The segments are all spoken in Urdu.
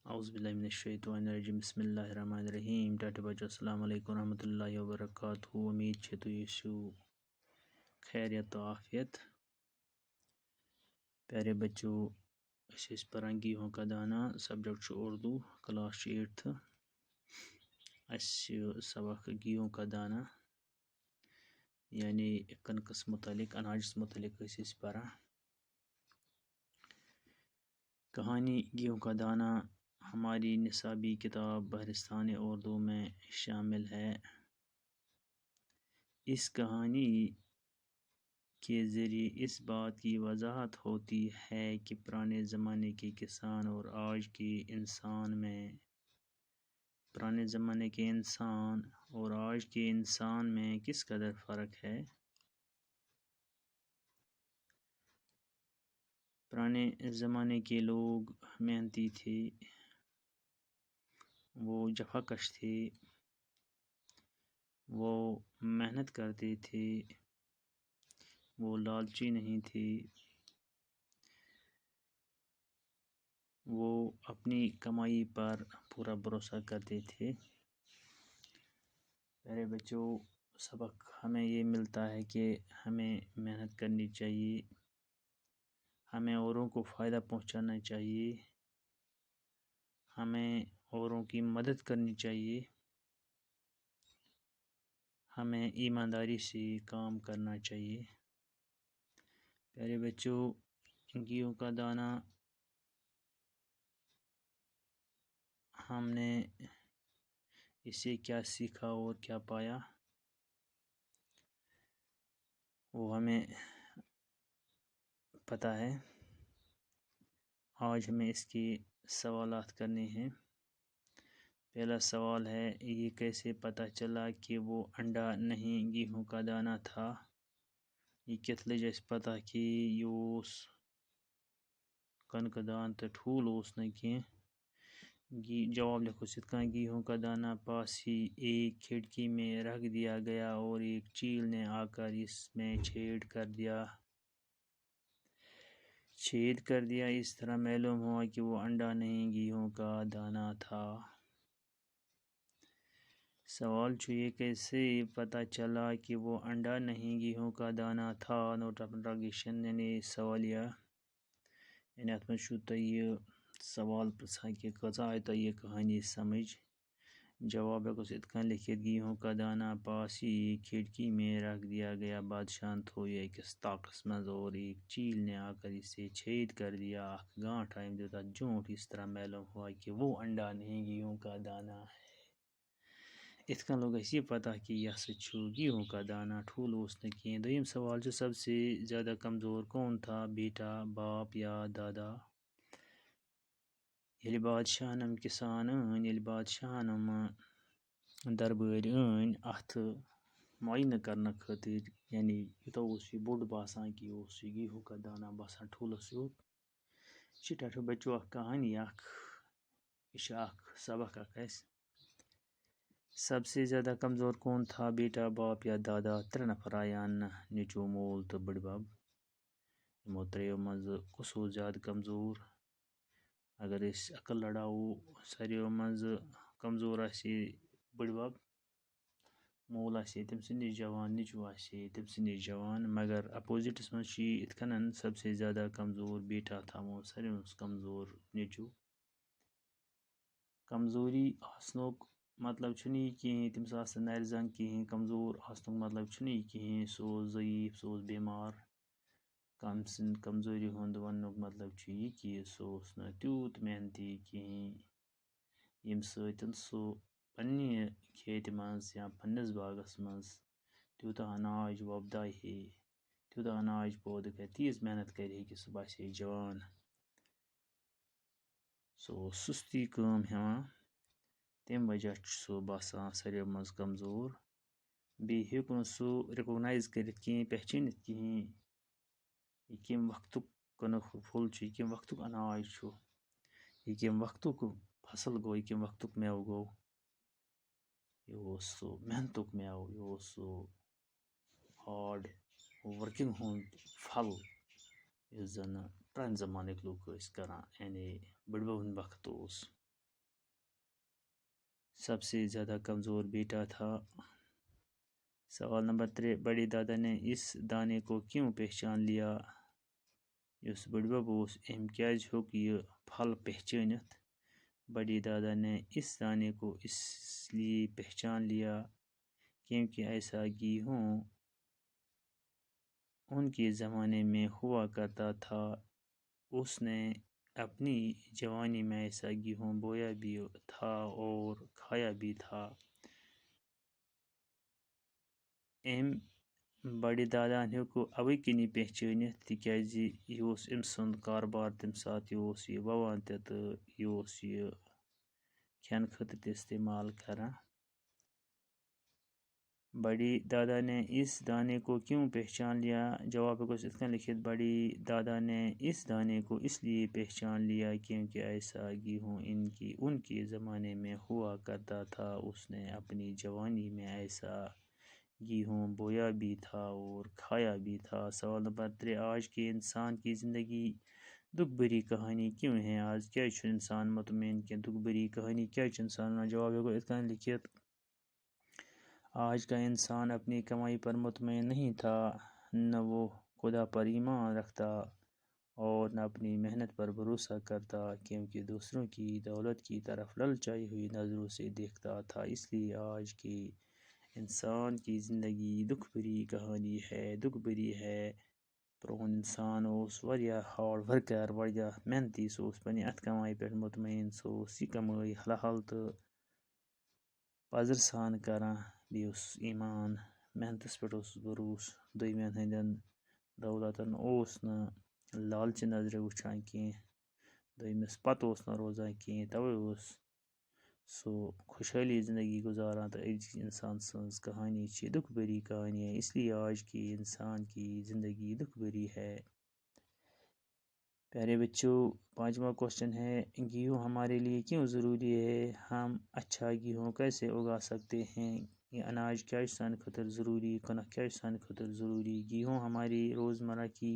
اعوذ باللہ من الشیطان الرجیم بسم اللہ الرحمن الرحیم ٹاٹا بچو السلام علیکم ورحمۃ اللہ وبرکاتہ امید چھے تو یسو خیریت و عافیت پیارے بچو اس پران گیہوں کا دانہ سبجیکٹ اردو کلاس 8 اس سبق گیہوں کا دانہ یعنی کنکس متعلق اناجس متعلق اس پران کہانی گیہوں کا دانہ ہماری نصابی کتاب بہرستان اردو میں شامل ہے۔ اس کہانی کے ذریعے اس بات کی وضاحت ہوتی ہے کہ پرانے زمانے کے کسان اور آج کے انسان میں کس قدر فرق ہے۔ پرانے زمانے کے لوگ محنتی تھے، وہ جفا کش تھے، وہ محنت کرتے تھے، وہ لالچی نہیں تھے، وہ اپنی کمائی پر پورا بھروسہ کرتے تھے۔ پیارے بچوں، سبق ہمیں یہ ملتا ہے کہ ہمیں محنت کرنی چاہیے، ہمیں اوروں کو فائدہ پہنچانا چاہیے، ہمیں اوروں کی مدد کرنی چاہیے، ہمیں ایمانداری سے کام کرنا چاہیے۔ پیارے بچوں، گیہوں کا دانہ ہم نے اس سے کیا سیکھا اور کیا پایا وہ ہمیں پتہ ہے۔ آج ہمیں اس کے سوالات کرنے ہیں۔ پہلا سوال ہے، یہ کیسے پتہ چلا کہ وہ انڈا نہیں گیہوں کا دانہ تھا؟ یہ کت لجہ اس پتہ کہ یہ کنک دان تو ٹھول نہ کی۔ جواب لکھو ستکا گیہوں کا دانہ پاس ہی ایک کھڑکی میں رکھ دیا گیا اور ایک چیل نے آ کر اس میں چھید کر دیا، اس طرح معلوم ہوا کہ وہ انڈا نہیں گیہوں کا دانہ تھا۔ سوال یہ کیسے پتہ چلا کہ وہ انڈا نہیں گیہوں کا دانہ تھا؟ نوٹ آف انٹراگیشن یعنی سوالیہ، یعنی ات من چھو تہ یہ سوال پرژھان کہ کۭژاہ آئی تۄہہِ یہ کہانی سمجھ۔ جواب ہیکو ات کن لکھت، گیہوں کا دانہ پاس ہی ایک کھڑکی میں رکھ دیا گیا، بادشاہ نے تھو یہ أکس طاقس مز اور ایک چیل نے آ کر اسے چھید کر دیا، اخ گانٹ آیم دیتا جھوٹ، اس طرح معلوم ہوا کہ وہ انڈا نہیں گیہوں کا دانہ ہے۔ ات کن لوگ اس یہ پتہ کہ یہ ہسا چھو گیہوں کا دانہ ٹھول نہ کہیں۔ دویم سوال چھو، سب سے زیادہ کمزور کون تھا، بیٹا، باپ یا دادا؟ یلی بادشاہن کسان یلی بادشاہن دربٲرۍ ات معینہ کرنہ خاطر، یعنی یوتاہ یہ بوڑ باسان کہ یہ گیہوں کا دانہ باسان ٹھولس ہیوت۔ یہ ٹاٹھو بچو اخ کہانی یہ سبق اس۔ سب سے زیادہ کمزور کون تھا، بیٹا، باپ یا دادا؟ ترے نفر آیان، نیچو، مول تو بڑ بب۔ یمو تریو مز کس اوس زیادہ کمزور؟ اگر اس عقل لڑاو، سارویو مز کمزور آسے بڑ بب، مول آسے تم سے نش جوان، نیچو آسے تم سے نش جوان، مگر اپوزٹس مز چھ ات کنن سب سے زیادہ کمزور بیٹا تھامو، ساروی مز کمزور نیچو۔ کمزوری آسنک مطلب چھنہ یہ کہیں تمس آسہ نرِ زنگ کہیں، کمزور آسنک مطلب چھنہ یہ کہیں سہ اوس ضعیف، سہ اوس بیمار۔ کم سند کمزوری ہند وننک مطلب چھ یہ کہ سہ اوس نہ تیوت محنتی کہیں یم سۭتۍ سہ پننہ کھیتہ مز یا پننس باغس مز تیوتاہ اناج وۄبدایہِ ہے، تیوتاہ اناج پٲدٕ کرِ، تیٖژ محنت کرِ ہے کہ سہ باسہِ ہے جوان۔ سہ اوس سستی کٲم ہیوان، تمہِ وجہ چھُ سہ باسان ساروی مز کمزور۔ بیٚیہِ ہیوٚک نہٕ سہ رِکوگنایز کٔرِتھ کِہیٖنۍ، پہچٲنِتھ کِہیٖنۍ یہ کمہِ وقتُک کنُک پھوٚل چھُ، یہ کمہِ وقتُک اناج چھُ، یہ کمہِ وقتُک فصل گوٚو، یہ کمہِ وقتُک میوٕ گوٚو۔ یہ اوس سہ محنتُک میوٕ، یہ اوس سہ ہارڈ ورکنگ ہُنٛد پھل یُس زن پرانہِ زمانٕکۍ لُکھ ٲسۍ کران، یعنی بٔڑ بب ہُنٛد وقت اوس۔ سب سے زیادہ کمزور بیٹا تھا۔ سوال نمبر 3، بڑی دادا نے اس دانے کو کیوں پہچان لیا؟ یس بڑی بب ام کیاز ہیوک یہ پھل پہچانت؟ بڑی دادا نے اس دانے کو اس لیے پہچان لیا کیونکہ ایسا گیہوں ان کے زمانے میں ہوا کرتا تھا۔ اس نے اپنی جوانی میں ایسا گیہوں بویا بھی تھا اور کھایا بھی تھا۔ ام بڑی دادا ہیوکو اوے کنی پہچانت تکیازِ یہ ام سند کاربار تم سات یہ ووان تہ تو یہ کھین خاطر تہ استعمال کران۔ بڑی دادا نے اس دانے کو کیوں پہچان لیا؟ جواب کو اس طرح لکھت، بڑی دادا نے اس دانے کو اس لیے پہچان لیا کیونکہ ایسا گیہوں ان کے زمانے میں ہوا کرتا تھا۔ اس نے اپنی جوانی میں ایسا گیہوں بویا بھی تھا اور کھایا بھی تھا۔ سوال نمبر 3، آج کے انسان کی زندگی دکھ بری کہانی کیوں ہے؟ آج کیا انسان مطمئن کہ دکھ بری کہانی کیا انسان؟ جواب کو اس طرح لکھت، آج کا انسان اپنی کمائی پر مطمئن نہیں تھا، نہ وہ خدا پر ایمان رکھتا اور نہ اپنی محنت پر بھروسہ کرتا، کیونکہ دوسروں کی دولت کی طرف للچائی ہوئی نظروں سے دیکھتا تھا۔ اس لیے آج کے انسان کی زندگی دکھ بری کہانی ہے، دکھ بری ہے۔ پرون انسان اس واریاہ ہارڈ ورکر، واریاہ محنتی، اس پنہ اتھ کمائی پہ مطمئن، یہ کمائی حلال تو پزر سان کران، بیس ایمان محنتس پہ بھروس، دویمین ہندین دولتن نا لالچ نظر وچھان کی، دویمس پتہ نا روزان کی، توے سو خوشحالی زندگی گزاران۔ تو أزِچ انسان سنز کہانی دکھ بری کہانی ہے، اس لیے آج کی انسان کی زندگی دکھ بری ہے۔ پیارے بچوں، 5واں کوشچن ہے، گیہوں ہمارے لیے کیوں ضروری ہے؟ ہم اچھا گیہوں کیسے اگا سکتے ہیں؟ یہ اناج کیا سان خاطر ضروری، کنک کیا سان خاطر ضروری؟ گیہوں ہماری روزمرہ کی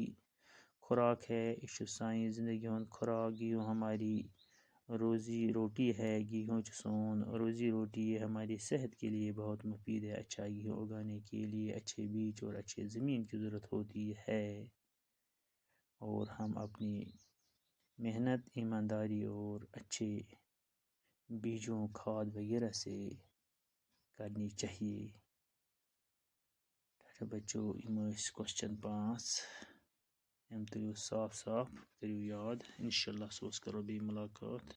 خوراک ہے، یہ سانی زندگی ہند خوراک، گیہوں ہماری روزی روٹی ہے، گیہوں سون روزی روٹی، یہ ہماری صحت کے لیے بہت مفید ہے۔ اچھا گیہوں اگانے کے لیے اچھے بیج اور اچھے زمین کی ضرورت ہوتی ہے، اور ہم اپنی محنت، ایمانداری اور اچھے بیجوں، کھاد وغیرہ سے کرنی چاہیے۔ بچوں یم کوشچن 5 یم تھیو صاف صاف کریو یاد، انشاءاللہ سوز کرو بھی ملاقات۔